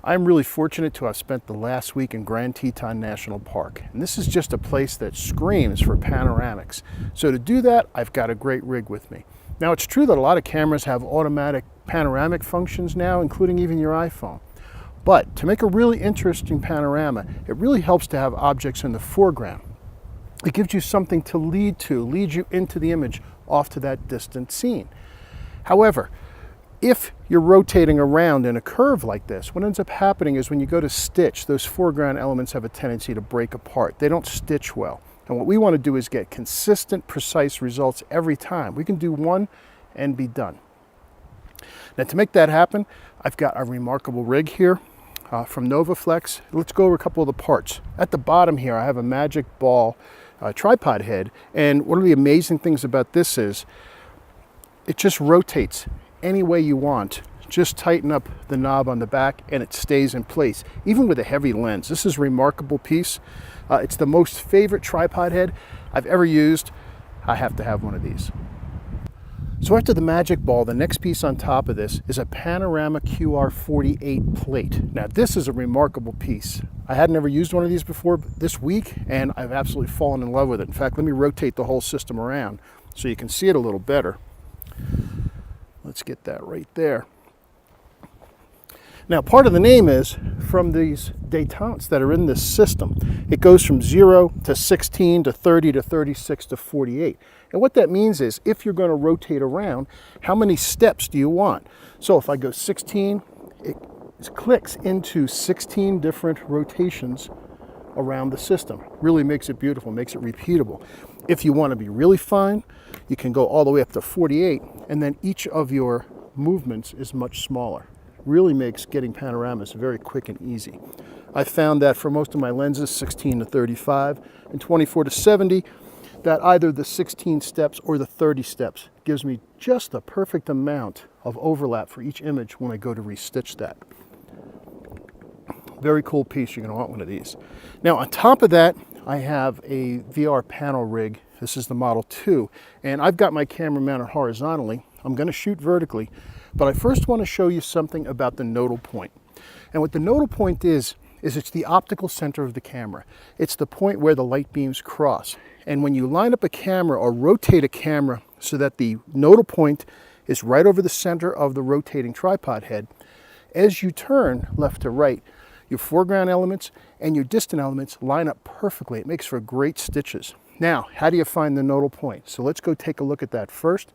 I'm really fortunate to have spent the last week in Grand Teton National Park, and this is just a place that screams for panoramics. So to do that, I've got a great rig with me. Now, it's true that a lot of cameras have automatic panoramic functions now, including even your iPhone. But to make a really interesting panorama, it really helps to have objects in the foreground. It gives you something to lead you into the image off to that distant scene. However, if you're rotating around in a curve like this, what ends up happening is when you go to stitch, those foreground elements have a tendency to break apart. They don't stitch well. And what we want to do is get consistent, precise results every time. We can do one and be done. Now, to make that happen, I've got a remarkable rig here from Novoflex. Let's go over a couple of the parts. At the bottom here, I have a Magic Ball tripod head. And one of the amazing things about this is it just rotates any way you want. Just tighten up the knob on the back and it stays in place, even with a heavy lens. This is a remarkable piece. It's the most favorite tripod head I've ever used. I have to have one of these. So after the Magic Ball, the next piece on top of this is a Panorama QR48 plate. Now, this is a remarkable piece. I had never used one of these before this week, and I've absolutely fallen in love with it. In fact, let me rotate the whole system around so you can see it a little better. Let's get that right there. Now, part of the name is from these détentes that are in this system. It goes from 0 to 16 to 30 to 36 to 48. And what that means is if you're going to rotate around, how many steps do you want? So if I go 16, it clicks into 16 different rotations around the system. Really makes it beautiful, makes it repeatable. If you want to be really fine, you can go all the way up to 48, and then each of your movements is much smaller. Really makes getting panoramas very quick and easy. I found that for most of my lenses, 16 to 35 and 24 to 70, that either the 16 steps or the 30 steps gives me just the perfect amount of overlap for each image when I go to restitch that. Very cool piece. You're going to want one of these. Now, on top of that, I have a VR panel rig. This is the Model 2, and I've got my camera mounted horizontally. I'm going to shoot vertically, but I first want to show you something about the nodal point. And what the nodal point is it's the optical center of the camera. It's the point where the light beams cross. And when you line up a camera or rotate a camera so that the nodal point is right over the center of the rotating tripod head, as you turn left to right, your foreground elements and your distant elements line up perfectly. It makes for great stitches. Now, how do you find the nodal point? So let's go take a look at that first.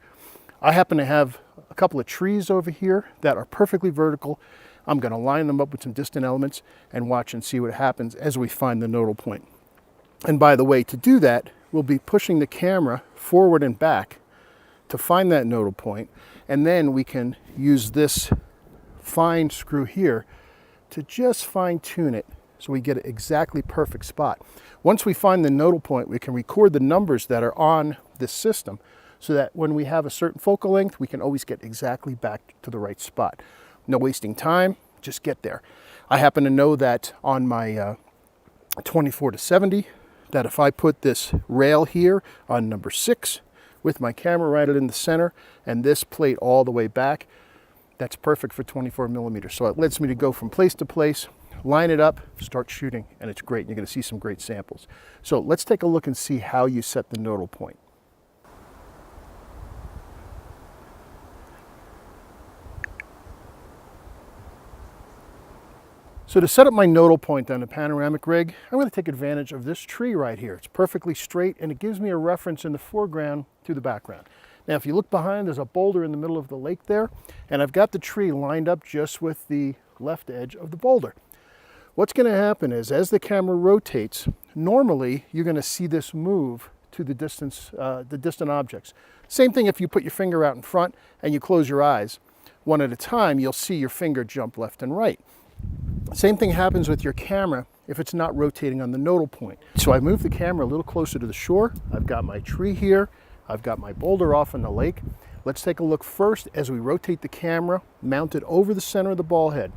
I happen to have a couple of trees over here that are perfectly vertical. I'm going to line them up with some distant elements and watch and see what happens as we find the nodal point. And by the way, to do that, we'll be pushing the camera forward and back to find that nodal point. And then we can use this fine screw here to just fine tune it so we get an exactly perfect spot. Once we find the nodal point, we can record the numbers that are on this system so that when we have a certain focal length, we can always get exactly back to the right spot. No wasting time, just get there. I happen to know that on my 24 to 70, that if I put this rail here on number 6 with my camera right in the center and this plate all the way back, that's perfect for 24 millimeters. So it lets me to go from place to place, line it up, start shooting, and it's great. You're going to see some great samples. So let's take a look and see how you set the nodal point. So to set up my nodal point on a panoramic rig, I'm going to take advantage of this tree right here. It's perfectly straight and it gives me a reference in the foreground to the background. Now, if you look behind, there's a boulder in the middle of the lake there, and I've got the tree lined up just with the left edge of the boulder. What's going to happen is as the camera rotates, normally you're going to see this move to the distant objects. Same thing if you put your finger out in front and you close your eyes. One at a time, you'll see your finger jump left and right. Same thing happens with your camera if it's not rotating on the nodal point. So I moved the camera a little closer to the shore. I've got my tree here. I've got my boulder off in the lake. Let's take a look first as we rotate the camera mounted over the center of the ball head.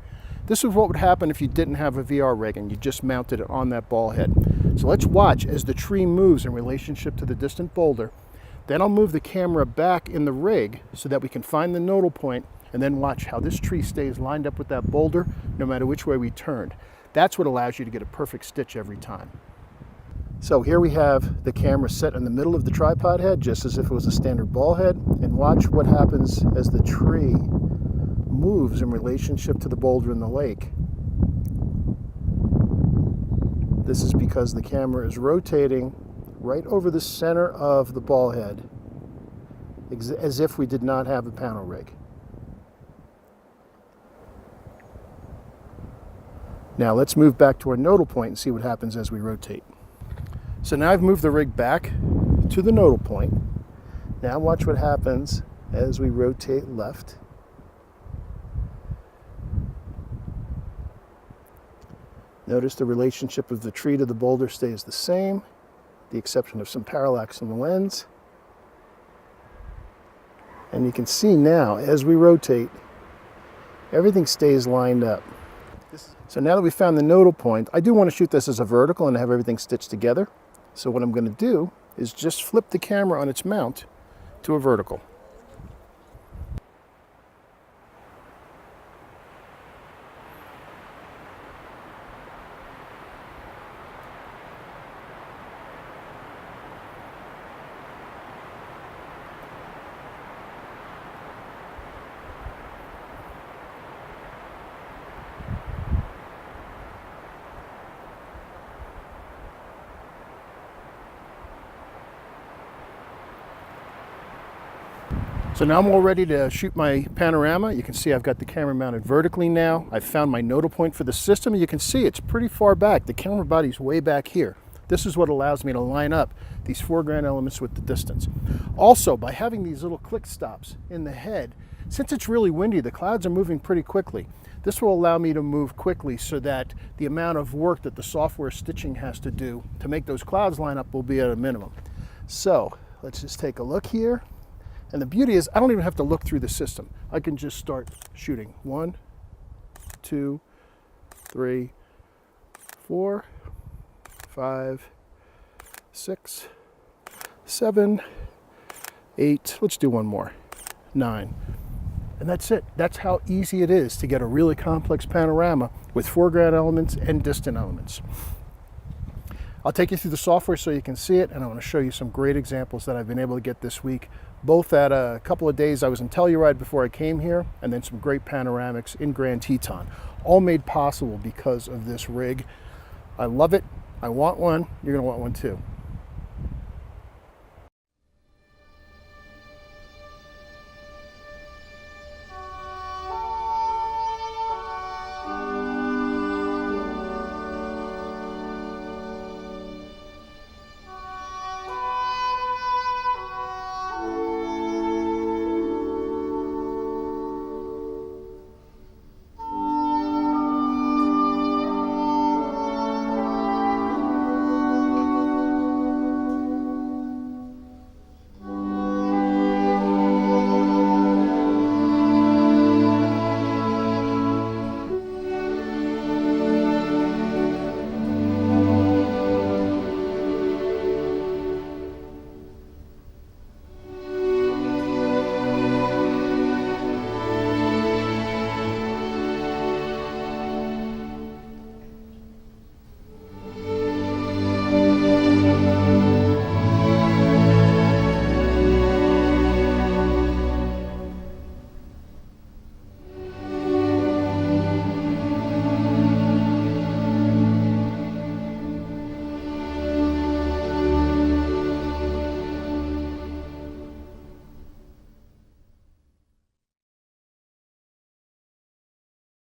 This is what would happen if you didn't have a VR rig and you just mounted it on that ball head. So let's watch as the tree moves in relationship to the distant boulder. Then I'll move the camera back in the rig so that we can find the nodal point, and then watch how this tree stays lined up with that boulder no matter which way we turned. That's what allows you to get a perfect stitch every time. So here we have the camera set in the middle of the tripod head, just as if it was a standard ball head, and watch what happens as the tree moves in relationship to the boulder in the lake. This is because the camera is rotating right over the center of the ball head, as if we did not have a panel rig. Now let's move back to our nodal point and see what happens as we rotate. So now I've moved the rig back to the nodal point. Now watch what happens as we rotate left. Notice the relationship of the tree to the boulder stays the same, the exception of some parallax in the lens. And you can see now, as we rotate, everything stays lined up. So now that we found the nodal point, I do want to shoot this as a vertical and have everything stitched together. So what I'm going to do is just flip the camera on its mount to a vertical. So now I'm all ready to shoot my panorama. You can see I've got the camera mounted vertically now. I've found my nodal point for the system, and you can see it's pretty far back. The camera body's way back here. This is what allows me to line up these foreground elements with the distance. Also, by having these little click stops in the head, since it's really windy, the clouds are moving pretty quickly. This will allow me to move quickly so that the amount of work that the software stitching has to do to make those clouds line up will be at a minimum. So let's just take a look here. And the beauty is I don't even have to look through the system. I can just start shooting. 1, 2, 3, 4, 5, 6, 7, 8. Let's do one more. 9. And that's it. That's how easy it is to get a really complex panorama with foreground elements and distant elements. I'll take you through the software so you can see it, and I want to show you some great examples that I've been able to get this week, both at a couple of days I was in Telluride before I came here, and then some great panoramics in Grand Teton, all made possible because of this rig. I love it. I want one. You're going to want one too.